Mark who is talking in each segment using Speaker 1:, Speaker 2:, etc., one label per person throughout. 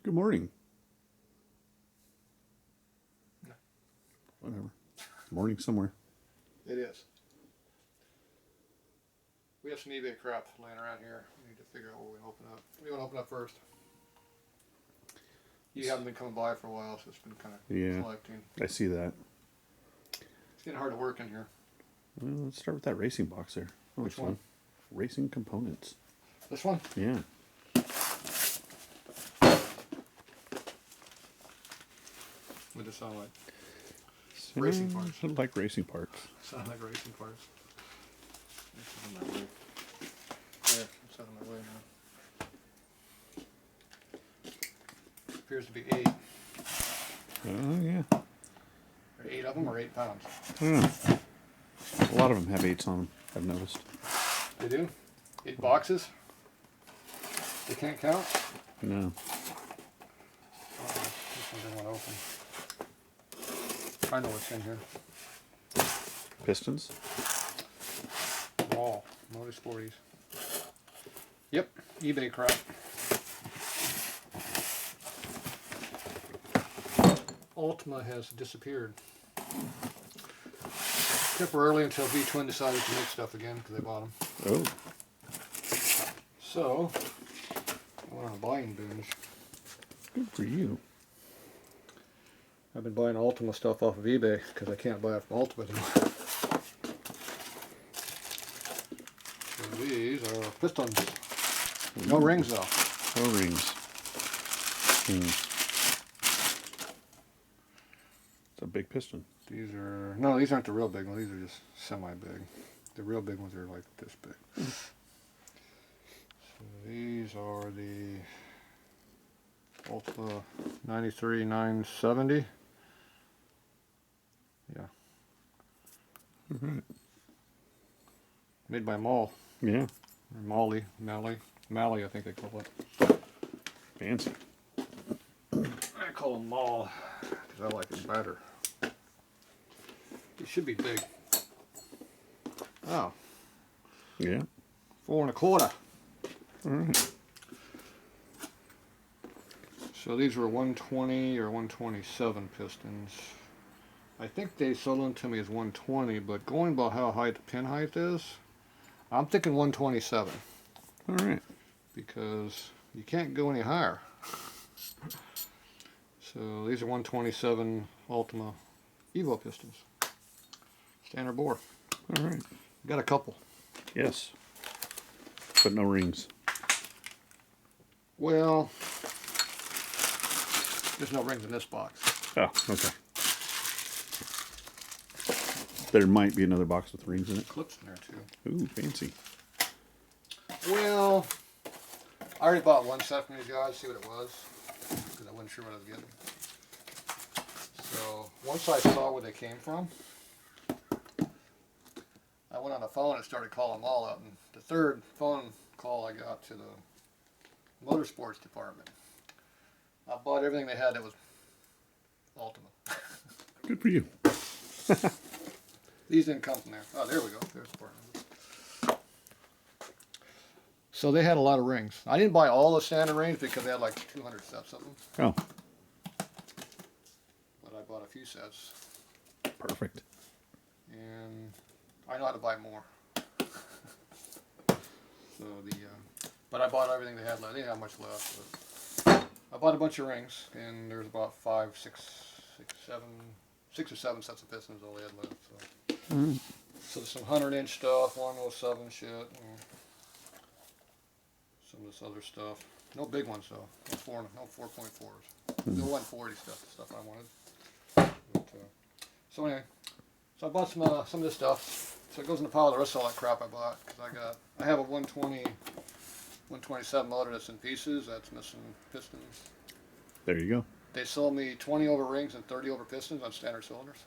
Speaker 1: Good morning. Whatever. Morning somewhere.
Speaker 2: It is. We have some eBay crap laying around here. We need to figure out what we open up. What do you want to open up first? You haven't been coming by for a while, so it's been kind of collecting.
Speaker 1: I see that.
Speaker 2: It's getting hard to work in here.
Speaker 1: Well, let's start with that racing box there. Oh,
Speaker 2: Which one?
Speaker 1: Racing components.
Speaker 2: This one?
Speaker 1: Yeah.
Speaker 2: What does it sound like? Racing parts.
Speaker 1: Sound like racing parts.
Speaker 2: Sound like racing parts. It's on my way. There, it's out of my way now. Appears to be 8.
Speaker 1: Oh, yeah.
Speaker 2: Are 8 of them or 8 pounds?
Speaker 1: A lot of them have 8s on them, I've noticed.
Speaker 2: They do? 8 boxes? They can't count?
Speaker 1: No.
Speaker 2: This one didn't want to open. I know what's in here.
Speaker 1: Pistons?
Speaker 2: Wall. Motorsporties. Yep. eBay crap. Ultima has disappeared. Temporarily until V-Twin decided to make stuff again because they bought them.
Speaker 1: Oh.
Speaker 2: So, I went on a buying binge.
Speaker 1: Good for you.
Speaker 2: I've been buying Ultima stuff off of eBay because I can't buy it from Ultima anymore. So these are pistons. No rings though.
Speaker 1: No rings. It's a big piston.
Speaker 2: These are, no, these aren't the real big ones. These are just semi-big. The real big ones are like this big. So these are the Ultima 93 970. Yeah.
Speaker 1: Alright.
Speaker 2: Made by Mall.
Speaker 1: Yeah.
Speaker 2: Or Mally. Mally, I think they call it.
Speaker 1: Fancy.
Speaker 2: I call them Mall because I like it better. It should be big. Oh.
Speaker 1: Yeah.
Speaker 2: 4 1/4.
Speaker 1: Alright.
Speaker 2: So these were 120 or 127 pistons. I think they sold them to me as 120, but going by how high the pin height is, I'm thinking 127.
Speaker 1: Alright.
Speaker 2: Because you can't go any higher. So these are 127 Ultima Evo pistons. Standard bore.
Speaker 1: Alright.
Speaker 2: Got a couple.
Speaker 1: Yes. But no rings.
Speaker 2: Well, there's no rings in this box.
Speaker 1: Oh, okay. There might be another box with rings in it.
Speaker 2: Clips in there too.
Speaker 1: Ooh, fancy.
Speaker 2: Well, I already bought one set from these guys, see what it was, because I wasn't sure what I was getting. So once I saw where they came from, I went on the phone and started calling them all out. And the third phone call I got to the motorsports department, I bought everything they had that was Ultima.
Speaker 1: Good for you.
Speaker 2: These didn't come from there. Oh, there we go. There's the part number. So they had a lot of rings. I didn't buy all the standard rings because they had like 200 sets of them.
Speaker 1: Oh,
Speaker 2: But I bought a few sets.
Speaker 1: perfect.
Speaker 2: And I know how to buy more. So but I bought everything they had left. They didn't have much left. But I bought a bunch of rings, and there's about 6 or 7 sets of pistons all they had left. So there's some 100-inch stuff, 107 shit, and some of this other stuff. No big ones though. No 4.4s. No 140 stuff I wanted. But, so anyway, so I bought some of this stuff. So it goes in the pile of the rest of all that crap I bought because I have a 127 motor that's in pieces. That's missing pistons.
Speaker 1: There you go.
Speaker 2: They sold me 20 over rings and 30 over pistons on standard cylinders.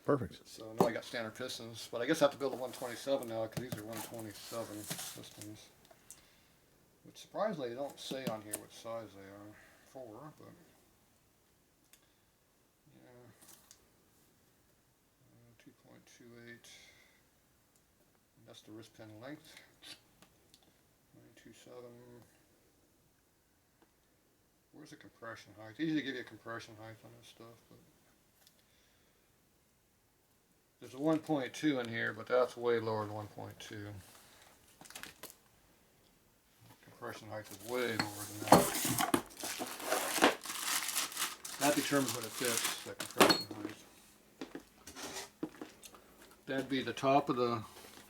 Speaker 1: Perfect.
Speaker 2: So now I got standard pistons, but I guess I have to build a 127 now because these are 127 pistons. Which surprisingly they don't say on here what size they are for, but yeah, 2.28. That's the wrist pin length. 927. Where's the compression height? They usually give you a compression height on this stuff, but there's a 1.2 in here, but that's way lower than 1.2. Compression height is way lower than that. That determines what it fits, that compression height. That'd be the top of the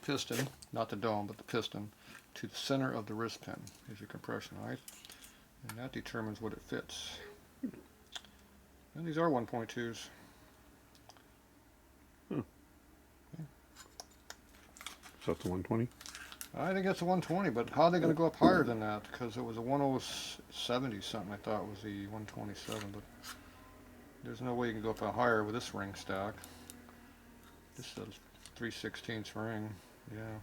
Speaker 2: piston, not the dome, but the piston, to the center of the wrist pin is your compression height. And that determines what it fits. And these are 1.2s.
Speaker 1: So it's a 120?
Speaker 2: I think it's a 120, but how are they going to go up higher than that? Because it was a 1070 something I thought was the 127, but there's no way you can go up higher with this ring stack. This is a 3/16 ring, yeah.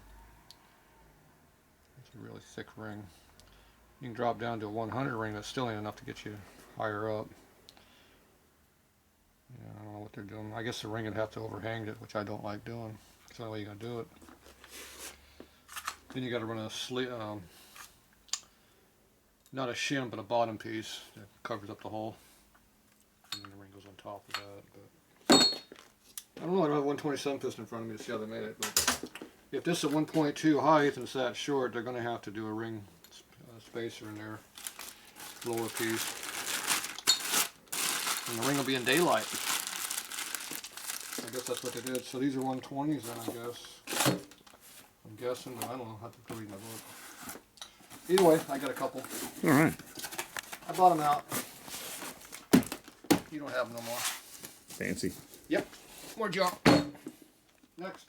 Speaker 2: It's a really thick ring. You can drop down to a 100 ring, that's still ain't enough to get you higher up. Yeah, I don't know what they're doing. I guess the ring would have to overhang it, which I don't like doing. That's the only way you're going to do it. Then you got to run a not a shim, but a bottom piece that covers up the hole. And then the ring goes on top of that. But I don't know, I don't have a 127 piston in front of me to see how they made it. But if this is a 1.2 height and it's that short, they're going to have to do a ring spacer in their lower piece. And the ring will be in daylight. I guess that's what they did. So these are 120s then, I guess. I'm guessing, but I don't know. I have to read my book. Either way, I got a couple.
Speaker 1: All right.
Speaker 2: I bought them out. You don't have them no more.
Speaker 1: Fancy.
Speaker 2: Yep. More junk. Next.